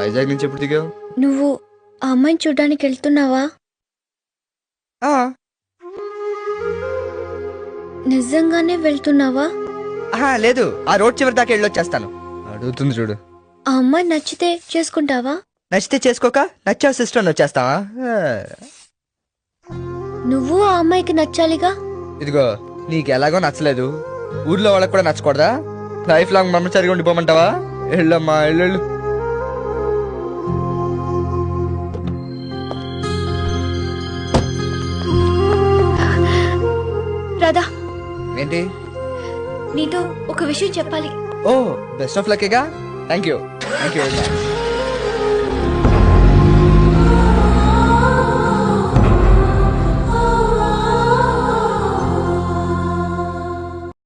వైజాగ్ నుంచి ఎప్పుడు దిగావు? నువ్వు ఆ అమ్మాయిని చూడ్డానికి వెళ్తున్నావా? నిజంగానే వెళ్తున్నావా? లేదు, ఆ రోడ్ చివరి దాకా వెళ్ళొచ్చేస్తాను. అడుగుతుంది చూడు. ఆ అమ్మాయి నచ్చితే చేసుకుంటావా? నచ్చితే చేసుకోక, నచ్చావు సిస్టర్ అని వచ్చేస్తావా? నువ్వు ఆ అమ్మాయికి నచ్చాలిగా. ఇదిగో, నీకు ఎలాగో నచ్చలేదు, ఊర్లో వాళ్ళకి కూడా నచ్చకూడదా? లైఫ్ లాంగ్ బ్రహ్మచారిగా ఉండిపోమంటావా? వెళ్ళమ్మా, వెళ్ళు. రాధా, ఏంటి? నీతో ఒక విషయం చెప్పాలి. ఓ, బెస్ట్ ఆఫ్ లక్గా. Thank you very much.